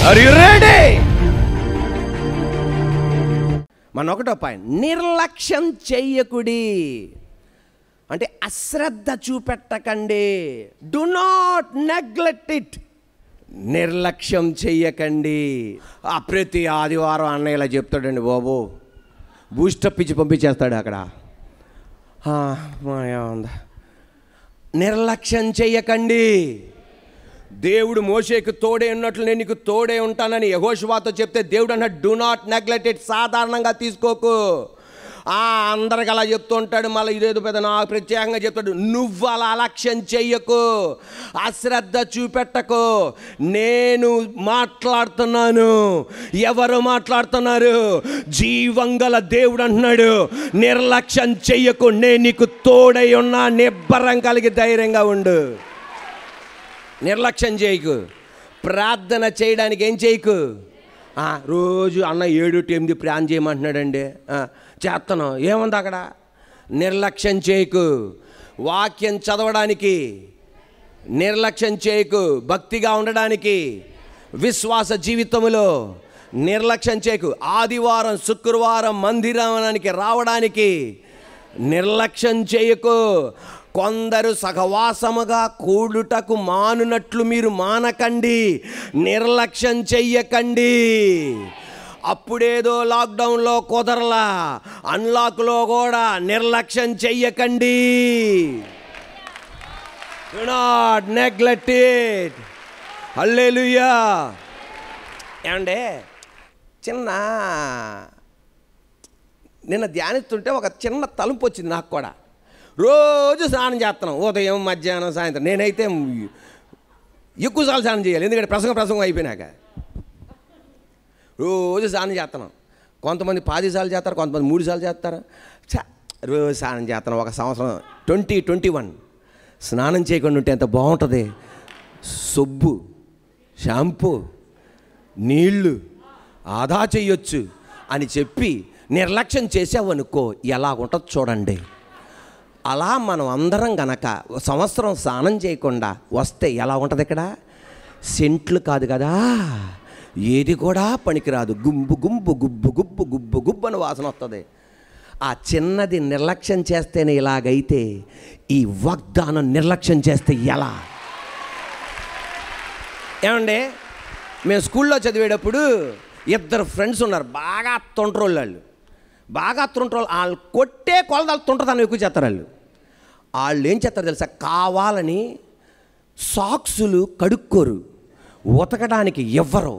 Are you ready? మన ఒకటో point, నిర్లక్ష్యం చెయ్యకుడి. అంటే అశ్రద్ధ చూపెట్టకండి. Do not neglect it. నిర్లక్ష్యం చెయ్యకండి. ప్రతి ఆదివారం అన్నయ్య ఇలా చెప్తాడండి బాబు, బూస్టప్ ఇచ్చి పంపించేస్తాడు అక్కడ. ఉందా, నిర్లక్ష్యం చెయ్యకండి. దేవుడు మోషేకు తోడే ఉన్నట్లు నేను నీకు తోడే ఉంటానని యెహోషువతో చెప్తే దేవుడు అన్నాడు, డు నాట్ నెగ్లెక్ట్ ఇట్. సాధారణంగా తీసుకోకు. అందరికి అలా చెప్తూ ఉంటాడు, మళ్ళీ ఇదేదో పెద్ద నాకు ప్రత్యేకంగా చెప్తాడు. నువ్వు అలా అలక్ష్యం చెయ్యకు, అశ్రద్ధ చూపెట్టకు. నేను మాట్లాడుతున్నాను. ఎవరు మాట్లాడుతున్నారు? జీవంగల దేవుడు అంటున్నాడు, నిర్లక్ష్యం చెయ్యకు, నేను నీకు తోడై ఉన్నా, నిబ్బరం కలిగి ధైర్యంగా ఉండు. నిర్లక్ష్యం చేయకు. ప్రార్థన చేయడానికి ఏం చేయకు. రోజు అన్న 7 to 8 ప్రార్థన చేయమంటున్నాడండి, చేస్తాను. ఏముంది అక్కడ? నిర్లక్ష్యం చేయకు. వాక్యం చదవడానికి నిర్లక్ష్యం చేయకు. భక్తిగా ఉండడానికి, విశ్వాస జీవితంలో నిర్లక్ష్యం చేయకు. ఆదివారం శుక్రవారం మందిరానికి రావడానికి నిర్లక్ష్యం చేయకు. కొందరు సహవాసముగా కూడుటకు మానునట్లు మీరు మానకండి. నిర్లక్ష్యం చెయ్యకండి. అప్పుడేదో లాక్డౌన్లో కుదరలా, అన్లాక్లో కూడా నిర్లక్ష్యం చెయ్యకండి. Do not neglect it. Hallelujah. ఏమంటే నిన్న ధ్యానిస్తుంటే ఒక చిన్న తలుపు వచ్చింది నాకు కూడా. రోజు స్నానం చేస్తున్నాం, ఉదయం మధ్యాహ్నం సాయంత్రం. నేనైతే ఎక్కువసార్లు స్నానం చేయాలి, ఎందుకంటే ప్రసంగం అయిపోయినాక. రోజు స్నానం చేస్తున్నాం. కొంతమంది 10 సార్లు చేస్తారు, కొంతమంది 3 సార్లు చేస్తారు. రోజు స్నానం చేస్తున్నాం. ఒక సంవత్సరం 2021 స్నానం చేయకుండా ఉంటే ఎంత బాగుంటుంది. సబ్బు, షాంపూ, నీళ్ళు ఆదా చెయ్యొచ్చు అని చెప్పి నిర్లక్ష్యం చేసావనుకో ఎలా ఉంటుంది చూడండి. అలా మనం అందరం గనక సంవత్సరం స్నానం చేయకుండా వస్తే ఎలా ఉంటుంది? ఇక్కడ సెంట్లు కాదు కదా, ఏది కూడా పనికిరాదు. గుంబు గుంబు గుబ్బు గుబ్బు గుబ్బు గుబ్బు అని వాసన వస్తుంది. ఆ చిన్నది నిర్లక్ష్యం చేస్తేనే ఇలాగైతే ఈ వాగ్దానం నిర్లక్ష్యం చేస్తే ఎలా? ఏమండి, మేము స్కూల్లో చదివేటప్పుడు 2 ఫ్రెండ్స్ ఉన్నారు, బాగా తొంటరోళ్ళు. వాళ్ళు కొట్టే కొలదాలు తొంటతనం ఎక్కువ చేస్తారు. వాళ్ళు ఏం చేస్తారు తెలుసా? కావాలని సాక్సులు కడుక్కోరు, ఉతకడానికి ఇవ్వరు.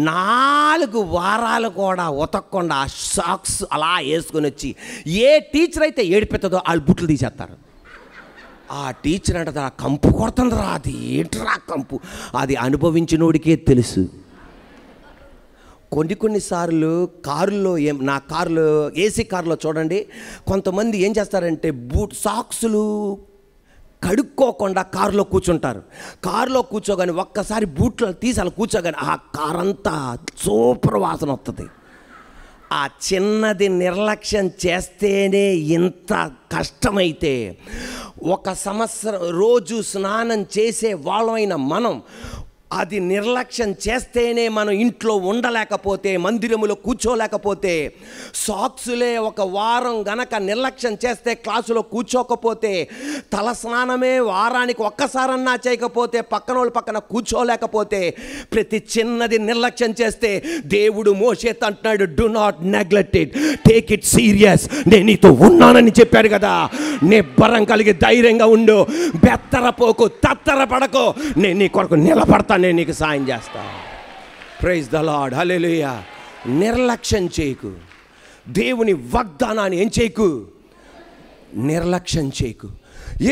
4 వారాలు కూడా ఉతకకుండా ఆ సాక్స్ అలా వేసుకొని వచ్చి ఏ టీచర్ అయితే ఏడిపెత్తదో వాళ్ళు బుట్లు తీసేస్తారు. ఆ టీచర్ అంటే ఆ కంపు కొడుతుందిరా, అది ఏంట్రా కంపు, అది అనుభవించినోడికే తెలుసు. కొన్నిసార్లు కారులో నా కారులో ఏసీ కారులో చూడండి, కొంతమంది ఏం చేస్తారంటే సాక్సులు కడుక్కోకుండా కారులో కూర్చుంటారు. కారులో కూర్చోగానే ఒక్కసారి బూట్లు తీసి అలా కూర్చోగానే ఆ కారంతా సూపర్ వాసన వస్తుంది. ఆ చిన్నది నిర్లక్ష్యం చేస్తేనే ఇంత కష్టమైతే, ఒక సంవత్సరం రోజు స్నానం చేసే వాళ్ళమైన మనం అది నిర్లక్ష్యం చేస్తేనే మనం ఇంట్లో ఉండలేకపోతే, మందిరములో కూర్చోలేకపోతే, సాక్సులే ఒక వారం గనక నిర్లక్ష్యం చేస్తే, క్లాసులో కూర్చోకపోతే, తల స్నానమే వారానికి ఒక్కసారన్నా చేయకపోతే, పక్కనోళ్ళు పక్కన కూర్చోలేకపోతే, ప్రతి చిన్నది నిర్లక్ష్యం చేస్తే దేవుడు మోషేతో అంటున్నాడు, do not neglect it, take it serious. నేను నీతో ఉన్నానని చెప్పాడు కదా, నిబ్బరం కలిగి ధైర్యంగా ఉండు, బెత్తరపోకు, తత్తరపడకు, నేను నీ కొరకు నిలబడతాను, నేను నీకు సాయం చేస్తా. Praise the Lord. హల్లెలూయా. నిర్లక్ష్యం చేయకు. దేవుని వాగ్దానాన్ని ఏం చేయకు? నిర్లక్ష్యం చేయకు.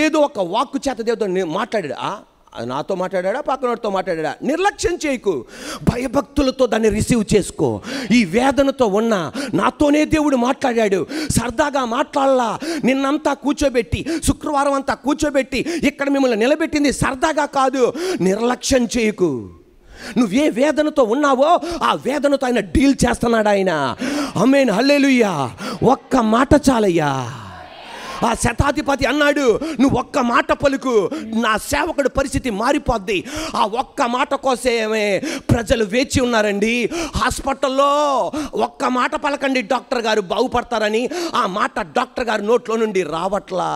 ఏదో ఒక వాక్కు చేత దేవుడు మాట్లాడాడు, నాతో మాట్లాడా, పక్కనోడితో మాట్లాడా, నిర్లక్ష్యం చేయకు. భయభక్తులతో దాన్ని రిసీవ్ చేసుకో. ఈ వేదనతో ఉన్నా నాతోనే దేవుడు మాట్లాడాడు, సరదాగా మాట్లాడలా. నిన్నంతా కూర్చోబెట్టి, శుక్రవారం అంతా కూర్చోబెట్టి ఇక్కడ మిమ్మల్ని నిలబెట్టింది సరదాగా కాదు. నిర్లక్ష్యం చేయకు. నువ్వే వేదనతో ఉన్నావో ఆ వేదనతో ఆయన డీల్ చేస్తున్నాడు ఆయన. ఆమేన్. హల్లెలూయా. ఒక్క మాట చాలయ్యా, ఆ శతాధిపతి అన్నాడు, నువ్వు ఒక్క మాట పలుకు, నా సేవకుడు పరిస్థితి మారిపోద్ది. ఆ ఒక్క మాట కోసమే ప్రజలు వేచి ఉన్నారండి. హాస్పిటల్లో ఒక్క మాట పలకండి, డాక్టర్ గారు బాగుపడతారని. ఆ మాట డాక్టర్ గారి నోట్లో నుండి రావట్లా.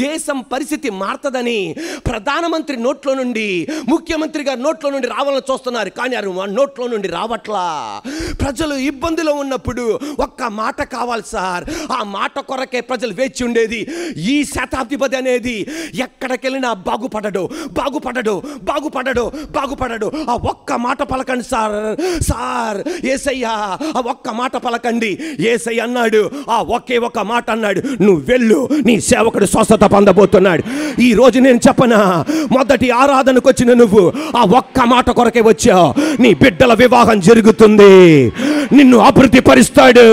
దేశం పరిస్థితి మారుతుందని ప్రధానమంత్రి నోట్లో నుండి, ముఖ్యమంత్రి గారి నోట్లో నుండి రావాలని చూస్తున్నారు, కానీ నోట్లో నుండి రావట్లా. ప్రజలు ఇబ్బందిలో ఉన్నప్పుడు ఒక్క మాట కావాలి సార్. ఆ మాట కొరకే ప్రజలు వేచి ఉండేది. ఈ శతాధిపతి అనేది ఎక్కడికెళ్ళినా బాగుపడడు, బాగుపడడు, బాగుపడడు, బాగుపడడు. ఆ ఒక్క మాట పలకండి సార్. సార్ యేసయ్య ఆ ఒక్క మాట పలకండి. యేసయ్య అన్నాడు, ఆ ఒకే ఒక మాట అన్నాడు, నువ్వు వెళ్ళు, నీ సేవకుడు స్వస్థత పొందబోతున్నాడు. ఈ రోజు నేను చెప్పనా, మొదటి ఆరాధనకు వచ్చిన నువ్వు ఆ ఒక్క మాట కొరకే వచ్చావు. నీ బిడ్డల వివాహం జరుగుతుంది, నిన్ను అభివృద్ధి పరుస్తాడు,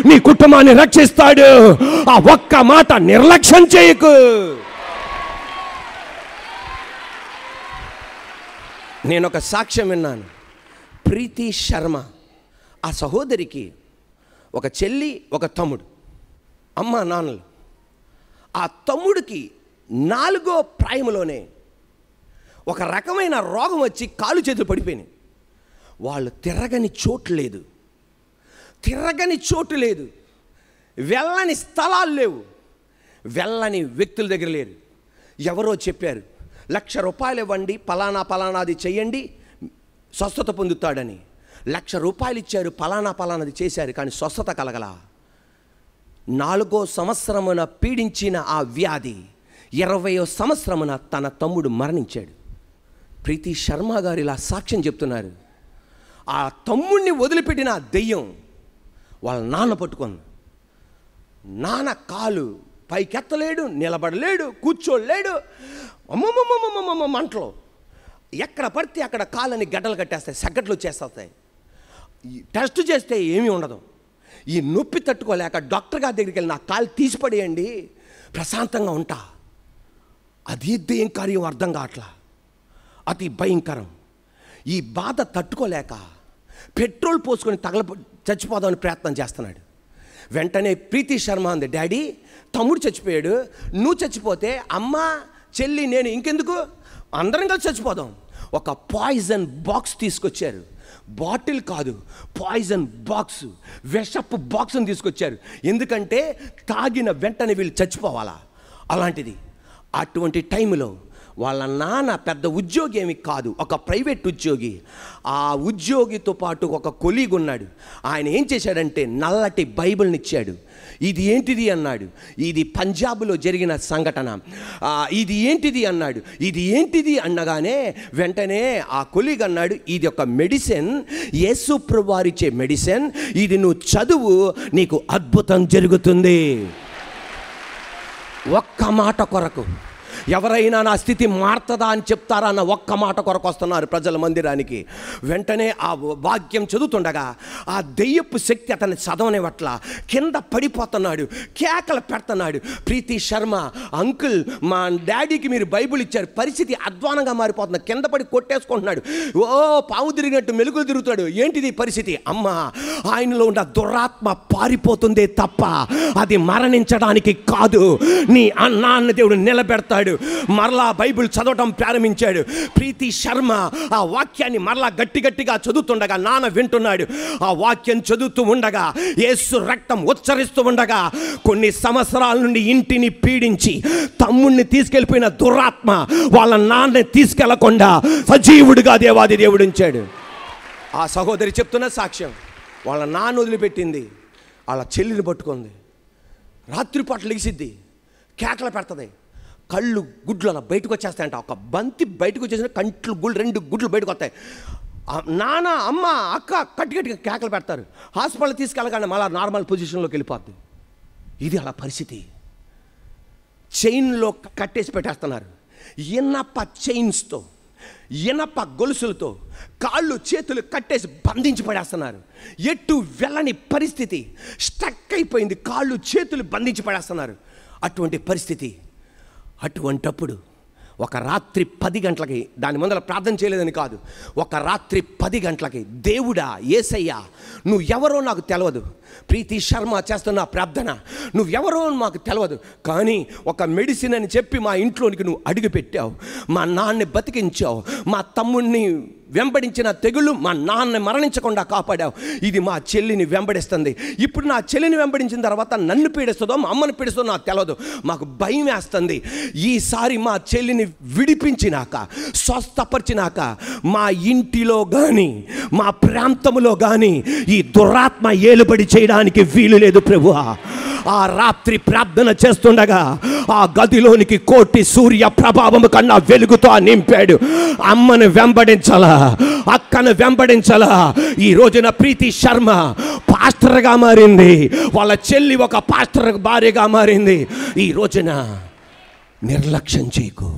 నీ కుటుంబాన్ని రక్షిస్తాడు. ఆ ఒక్క మాట నిర్లక్ష్యం చేయకు. నేను ఒక సాక్ష్యం విన్నాను. ప్రీతి శర్మ, ఆ సహోదరికి ఒక చెల్లి, ఒక తమ్ముడు, అమ్మ నాన్నలు. ఆ తమ్ముడికి 4వ ప్రాయంలోనే ఒక రకమైన రోగం వచ్చి కాలు చేతులు పడిపోయినాయి. వాళ్ళు తిరగని చోటు లేదు, తిరగని చోటు లేదు, వెళ్ళని స్థలాలు లేవు, వెళ్ళని వ్యక్తుల దగ్గర లేరు. ఎవరో చెప్పారు, ₹1,00,000 ఇవ్వండి, పలానా పలానాది చెయ్యండి, స్వస్థత పొందుతాడని. ₹1,00,000 ఇచ్చారు, పలానా పలానాది చేశారు, కానీ స్వస్థత కలగల. 4వ సంవత్సరమున పీడించిన ఆ వ్యాధి 20వ సంవత్సరమున తన తమ్ముడు మరణించాడు. ప్రీతి శర్మ గారు ఇలా సాక్ష్యం చెప్తున్నారు. ఆ తమ్ముడిని వదిలిపెట్టిన దెయ్యం వాళ్ళ నాన్న పట్టుకుంది. నాన్న కాలు పైకెత్తలేడు, నిలబడలేడు, కూర్చోలేడు, అమ్మమ్మమ్మమ్మమ్మ మంటలో ఎక్కడ పడితే అక్కడ కాళ్ళని గడ్డలు కట్టేస్తాయి, సగ్గట్లు వచ్చేస్తాయి. టెస్ట్ చేస్తే ఏమీ ఉండదు. ఈ నొప్పి తట్టుకోలేక డాక్టర్ గారి దగ్గరికి వెళ్ళి నా కాలు తీసిపడేయండి, ప్రశాంతంగా ఉంటా. అది దెయ్యం కార్యం అర్థం కావట్లా, అతి భయంకరం. ఈ బాధ తట్టుకోలేక పెట్రోల్ పోసుకొని చచ్చిపోదామని ప్రయత్నం చేస్తున్నాడు. వెంటనే ప్రీతి శర్మ అంది, డాడీ తమ్ముడు చచ్చిపోయాడు, నువ్వు చచ్చిపోతే అమ్మ చెల్లి నేను ఇంకెందుకు, అందరం కలిసి చచ్చిపోదాం. ఒక పాయిజన్ బాక్స్ తీసుకొచ్చారు. బాటిల్ కాదు, పాయిజన్ బాక్స్, విషపు బాక్స్ని తీసుకొచ్చారు. ఎందుకంటే తాగిన వెంటనే వీళ్ళు చచ్చిపోవాలా. అలాంటిది. అటువంటి టైంలో వాళ్ళ నాన్న పెద్ద ఉద్యోగి ఏమి కాదు, ఒక ప్రైవేట్ ఉద్యోగి. ఆ ఉద్యోగితో పాటు ఒక కొలీగ్ ఉన్నాడు. ఆయన ఏం చేశాడంటే నల్లటి బైబిల్ని ఇచ్చాడు. ఇది ఏంటిది అన్నాడు. ఇది పంజాబ్లో జరిగిన సంఘటన. ఇది ఏంటిది అన్నాడు. ఇది ఏంటిది అనగానే వెంటనే ఆ కొలీగ్ అన్నాడు, ఇది ఒక మెడిసిన్, యేసు ప్రభువు వారిచ్చే మెడిసిన్, ఇది నువ్వు చదువు, నీకు అద్భుతం జరుగుతుంది. ఒక్క మాట కొరకు ఎవరైనా నా స్థితి మారుతుందా అని చెప్తారా అన్న ఒక్క మాట కొరకు వస్తున్నారు ప్రజల మందిరానికి. వెంటనే ఆ వాక్యం చదువుతుండగా ఆ దెయ్యపు శక్తి అతన్ని చదవనివట్ల, కింద పడిపోతున్నాడు, కేకలు పెడుతున్నాడు. ప్రీతి శర్మ, అంకుల్ మా డాడీకి మీరు బైబిల్ ఇచ్చారు, పరిస్థితి అధ్వానంగా మారిపోతుంది, కింద పడి కొట్టేసుకుంటున్నాడు, ఓ పావు తిరిగినట్టు మెలుగులు తిరుగుతాడు. ఏంటిది పరిస్థితి? అమ్మ, ఆయనలో ఉన్న దురాత్మ పారిపోతుందే తప్ప అది మరణించడానికి కాదు. నీ నాన్న దేవుడు నిలబెడతాడు. మరలా బైబిల్ చదవటం ప్రారంభించాడు. ప్రీతి శర్మ ఆ వాక్యాన్ని మరలా గట్టిగా చదువుతుండగా నాన్న వింటున్నాడు. ఆ వాక్యం చదువుతూ ఉండగా, యేసు రక్తం ఉచ్చరిస్తూ ఉండగా, కొన్ని సంవత్సరాల నుండి ఇంటిని పీడించి తమ్ముడిని తీసుకెళ్ళిపోయిన దురాత్మ వాళ్ళ నాన్నని తీసుకెళ్లకుండా సజీవుడిగా దేవాది దేవుడు ఉంచాడు. ఆ సహోదరి చెప్తున్న సాక్ష్యం, వాళ్ళ నాన్న వదిలిపెట్టింది, వాళ్ళ చెల్లిని పట్టుకుంది, రాత్రిపాటు లెగిసిద్ది, కేకలు పెడుతుంది, కళ్ళు గుడ్లు అలా బయటకు వచ్చేస్తాయంట. ఒక బంతి బయటకు వచ్చేసిన కంట్లు గుళ్ళు 2 గుడ్లు బయటకు వస్తాయి. నాన్న అమ్మ అక్క గట్టిగా కేకలు పెడతారు. హాస్పిటల్ తీసుకెళ్ళగానే మళ్ళీ నార్మల్ పొజిషన్లోకి వెళ్ళిపోద్ది. ఇది అలా పరిస్థితి. చైన్లో కట్టేసి పెట్టేస్తున్నారు. ఇనప చైన్స్తో, ఇనప గొలుసులతో కాళ్ళు చేతులు కట్టేసి బంధించి పడేస్తున్నారు. ఎటు వెళ్ళని పరిస్థితి, స్టక్ అయిపోయింది, కాళ్ళు చేతులు బంధించి పడేస్తున్నారు. అటువంటి పరిస్థితి. అటువంటప్పుడు ఒక రాత్రి 10 గంటలకి, దాని ముందర ప్రార్థన చేయలేదని కాదు, ఒక రాత్రి 10 గంటలకి, దేవుడా యేసయ్యా నువ్వు ఎవరో నాకు తెలియదు, ప్రీతి శర్మ చేస్తున్న ప్రార్థన నువ్వెవరో మాకు తెలియదు, కానీ ఒక మెడిసిన్ అని చెప్పి మా ఇంట్లోనికి నువ్వు అడుగు పెట్టావు, మా నాన్నని బతికించావు, మా తమ్ముడిని వెంబడించిన తెగులు మా నాన్నని మరణించకుండా కాపాడావు, ఇది మా చెల్లిని వెంబడిస్తుంది. ఇప్పుడు నా చెల్లిని వెంబడించిన తర్వాత నన్ను పీడిస్తుందో మా అమ్మని పీడిస్తుందో నాకు తెలియదు, మాకు భయం వేస్తుంది. ఈసారి మా చెల్లిని విడిపించినాక, స్వస్థపరిచినాక మా ఇంటిలో కానీ మా ప్రాంతంలో కానీ ఈ దురాత్మ ఏలుబడి చేయడానికి వీలు లేదు ప్రభువా. ఆ రాత్రి ప్రార్థన చేస్తుండగా ఆ గదిలోనికి కోటి సూర్య ప్రభావము కన్నా వెలుగుతో నింపాడు. అమ్మను వెంబడించాలా, అక్కను వెంబడించాలా. ఈ రోజున ప్రీతి శర్మ పాస్టర్గా మారింది, వాళ్ళ చెల్లి ఒక పాస్టర్ భార్యగా మారింది. ఈ రోజున నిర్లక్ష్యం చేయకు.